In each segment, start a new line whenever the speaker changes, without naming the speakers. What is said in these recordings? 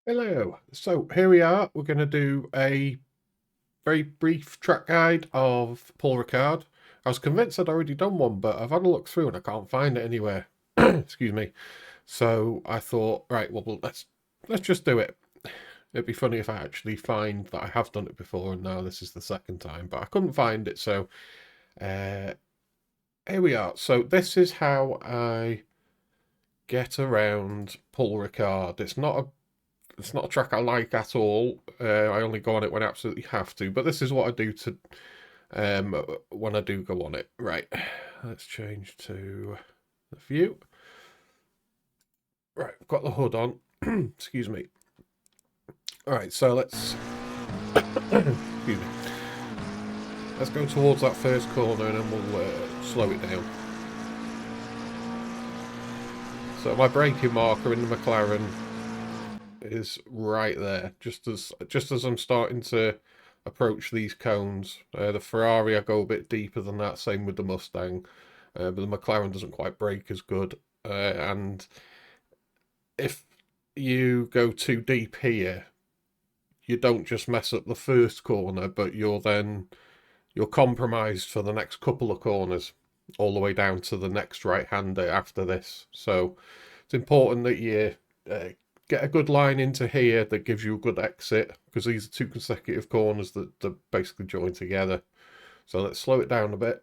Hello. So here we are. We're going to do a very brief track guide of Paul Ricard. I was convinced I'd already done one, but I've had a look through and I can't find it anywhere. Excuse me. So I thought, right, well, let's just do it. It'd be funny if I actually find that I have done it before, and now this is the second time, but I couldn't find it. So uh, here we are. So this is how I get around Paul Ricard. It's not a track I like at all. I only go on it when I absolutely have to. But this is what I do to when I do go on it. Right, let's change to the view. Right, I've got the hood on. Excuse me. All right, so let's excuse me. Let's go towards that first corner and then we'll slow it down. So my braking marker in the Mclaren is right there, just as I'm starting to approach these cones. The Ferrari I go a bit deeper than that, same with the Mustang, but the McLaren doesn't quite brake as good. And if you go too deep here, you don't just mess up the first corner, but you're compromised for the next couple of corners, all the way down to the next right-hander after this. So it's important that you get a good line into here that gives you a good exit, because these are two consecutive corners that basically join together. So let's slow it down a bit.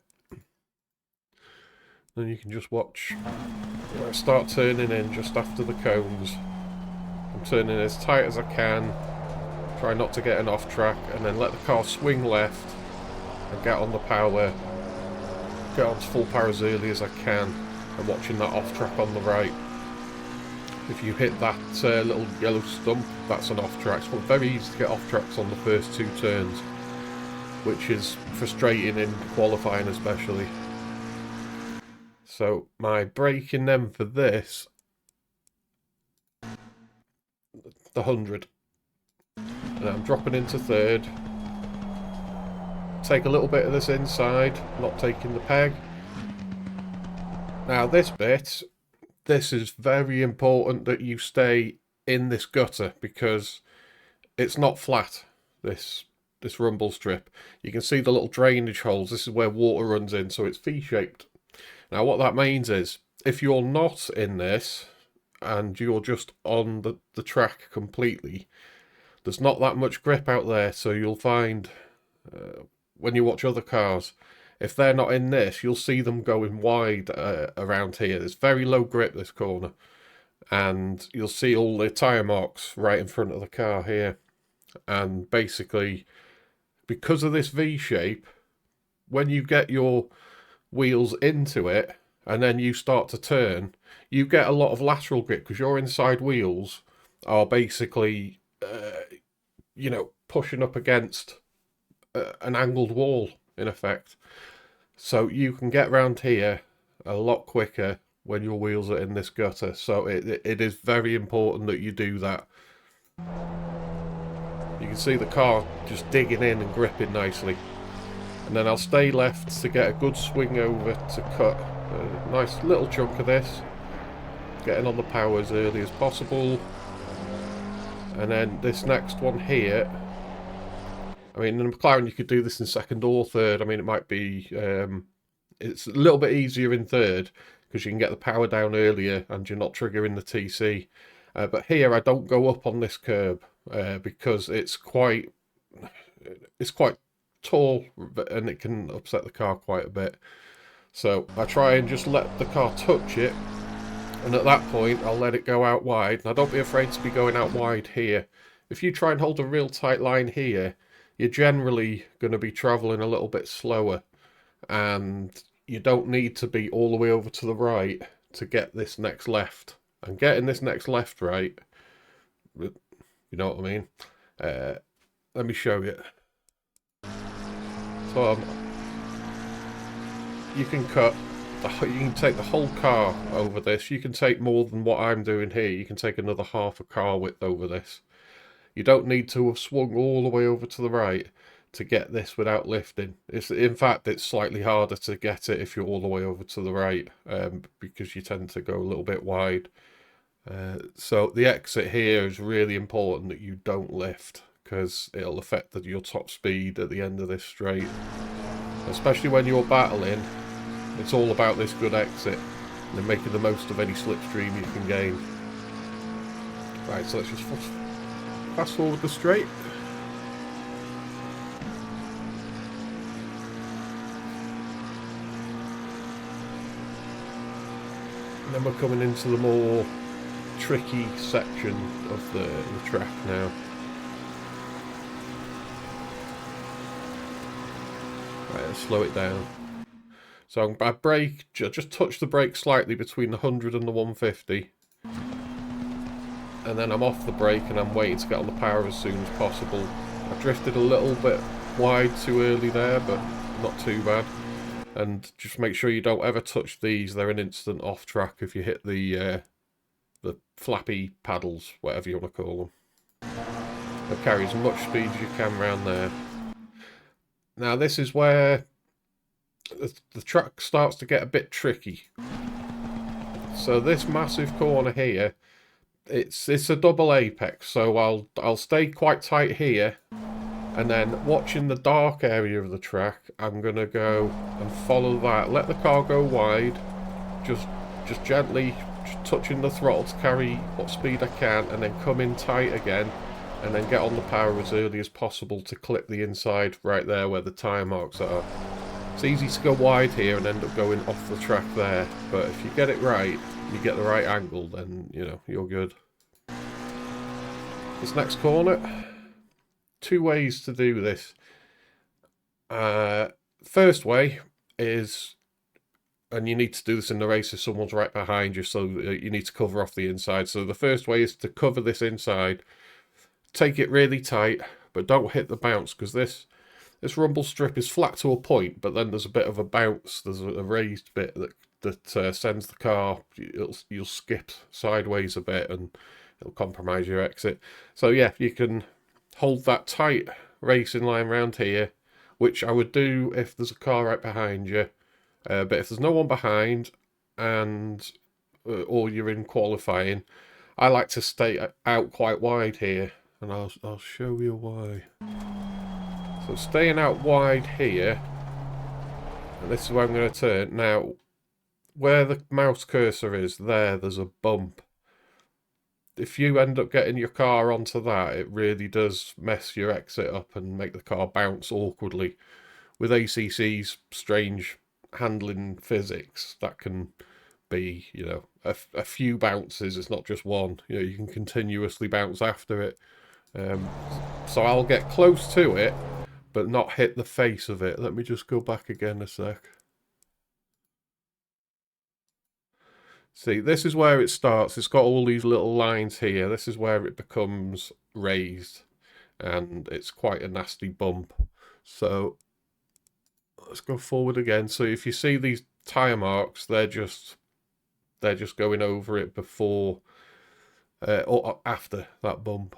Then you can just watch where I start turning in just after the cones. I'm turning as tight as I can, try not to get an off track, and then let the car swing left and get on the power, get onto full power as early as I can, and watching that off track on the right. If you hit that little yellow stump, that's an off track. It's very easy to get off tracks on the first two turns, which is frustrating in qualifying especially. So my braking then for this, the 100. And I'm dropping into third. Take a little bit of this inside, not taking the peg. Now this bit, this is very important that you stay in this gutter, because it's not flat, this rumble strip. You can see the little drainage holes. This is where water runs in, so it's V-shaped. Now what that means is, if you're not in this and you're just on the track completely, there's not that much grip out there. So you'll find when you watch other cars, if they're not in this, you'll see them going wide around here. There's very low grip this corner, and you'll see all the tyre marks right in front of the car here. And basically, because of this V shape, when you get your wheels into it and then you start to turn, you get a lot of lateral grip, because your inside wheels are basically, pushing up against an angled wall, in effect. So you can get round here a lot quicker when your wheels are in this gutter. So it is very important that you do that. You can see the car just digging in and gripping nicely. And then I'll stay left to get a good swing over to cut a nice little chunk of this, getting on the power as early as possible. And then this next one here, I mean, in McLaren you could do this in second or third. I mean, it might be, it's a little bit easier in third, because you can get the power down earlier and you're not triggering the TC. But here I don't go up on this curb because it's quite tall, and it can upset the car quite a bit. So I try and just let the car touch it, and at that point I'll let it go out wide. Now don't be afraid to be going out wide here. If you try and hold a real tight line here, you're generally going to be travelling a little bit slower, and you don't need to be all the way over to the right to get this next left. And getting this next left right, you know what I mean? Let me show you. So you can take the whole car over this. You can take more than what I'm doing here. You can take another half a car width over this. You don't need to have swung all the way over to the right to get this without lifting. In fact, it's slightly harder to get it if you're all the way over to the right, because you tend to go a little bit wide. So the exit here is really important that you don't lift, because it'll affect your top speed at the end of this straight. Especially when you're battling, it's all about this good exit and then making the most of any slipstream you can gain. Right, so let's just fast forward the straight. And then we're coming into the more tricky section of the track now. Right, let's slow it down. So I brake, just touch the brake slightly between the 100 and the 150. And then I'm off the brake and I'm waiting to get on the power as soon as possible. I drifted a little bit wide too early there, but not too bad. And just make sure you don't ever touch these. They're an instant off track if you hit the flappy paddles, whatever you want to call them. But carry as much speed as you can around there. Now this is where the track starts to get a bit tricky. So this massive corner here, it's a double apex, so I'll stay quite tight here, and then watching the dark area of the track, I'm gonna go and follow that. Let the car go wide, just gently touching the throttle to carry what speed I can, and then come in tight again, and then get on the power as early as possible to clip the inside right there where the tyre marks are. It's easy to go wide here and end up going off the track there, but if you get it right, you get the right angle, then you know you're good. This next corner, two ways to do this. First way is, and you need to do this in the race if someone's right behind you, so you need to cover off the inside. So the first way is to cover this inside, take it really tight, but don't hit the bounce, because this rumble strip is flat to a point, but then there's a bit of a bounce. There's a raised bit that sends the car, you'll skip sideways a bit and it'll compromise your exit. So yeah, you can hold that tight racing line around here, which I would do if there's a car right behind you. But if there's no one behind, and or you're in qualifying, I like to stay out quite wide here, and I'll show you why. So staying out wide here, and this is where I'm going to turn. Now, where the mouse cursor is, there's a bump. If you end up getting your car onto that, it really does mess your exit up and make the car bounce awkwardly. With ACC's strange handling physics, that can be, you know, a few bounces. It's not just one. You know, you can continuously bounce after it. So I'll get close to it, but not hit the face of it. Let me just go back again a sec. See, this is where it starts. It's got all these little lines here. This is where it becomes raised, and it's quite a nasty bump. So let's go forward again. So if you see these tyre marks, they're just going over it before or after that bump.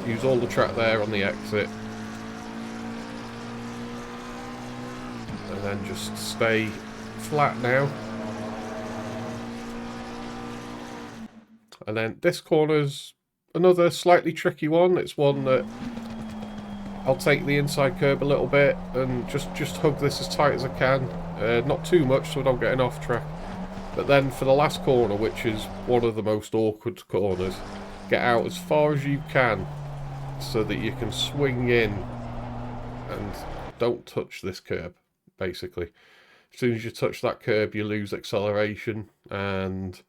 Use all the track there on the exit. And then just stay flat now. And then this corner's another slightly tricky one. It's one that I'll take the inside curb a little bit and just hug this as tight as I can. Not too much so I don't get an off track. But then for the last corner, which is one of the most awkward corners, get out as far as you can so that you can swing in and don't touch this curb, basically. As soon as you touch that curb, you lose acceleration and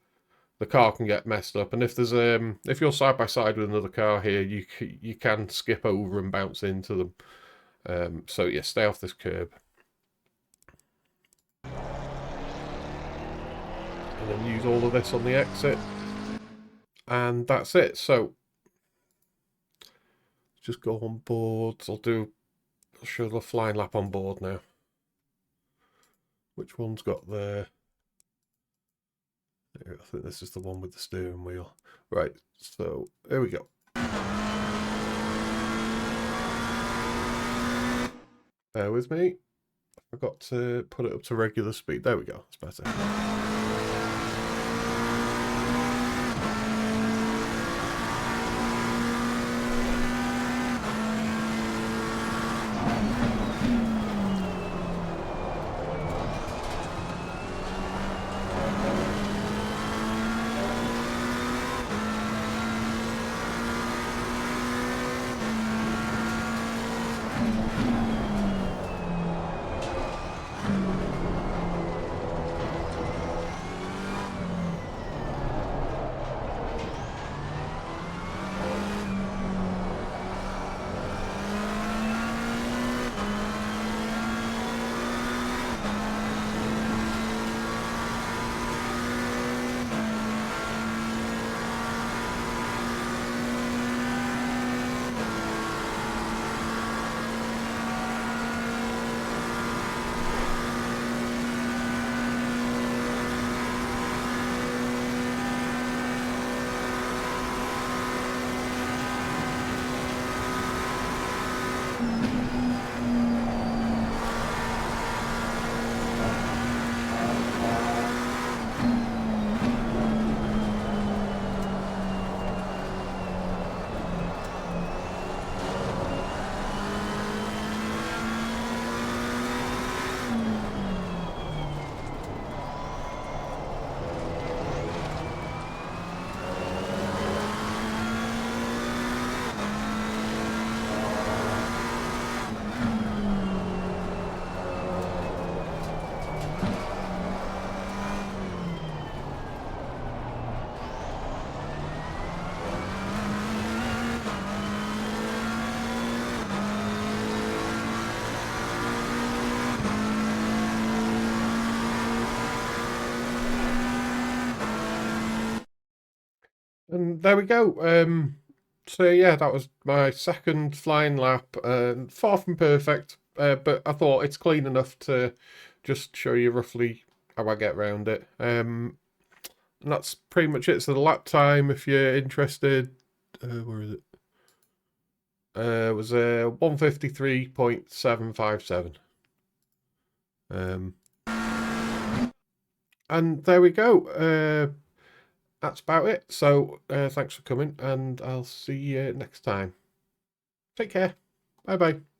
the car can get messed up. And if there's if you're side by side with another car here, you can skip over and bounce into them. So yeah, stay off this curb. And then use all of this on the exit. And that's it. So just go on board. I'll show the flying lap on board now. Which one's got the... I think this is the one with the steering wheel. Right, so here we go. Bear with me. I I got to put it up to regular speed. There we go. It's better. And there we go. So yeah, that was my second flying lap. Far from perfect, but I thought it's clean enough to just show you roughly how I get around it. And that's pretty much it. So the lap time, if you're interested, where is it? It was 153.757. And there we go. That's about it. So thanks for coming, and I'll see you next time. Take care. Bye bye.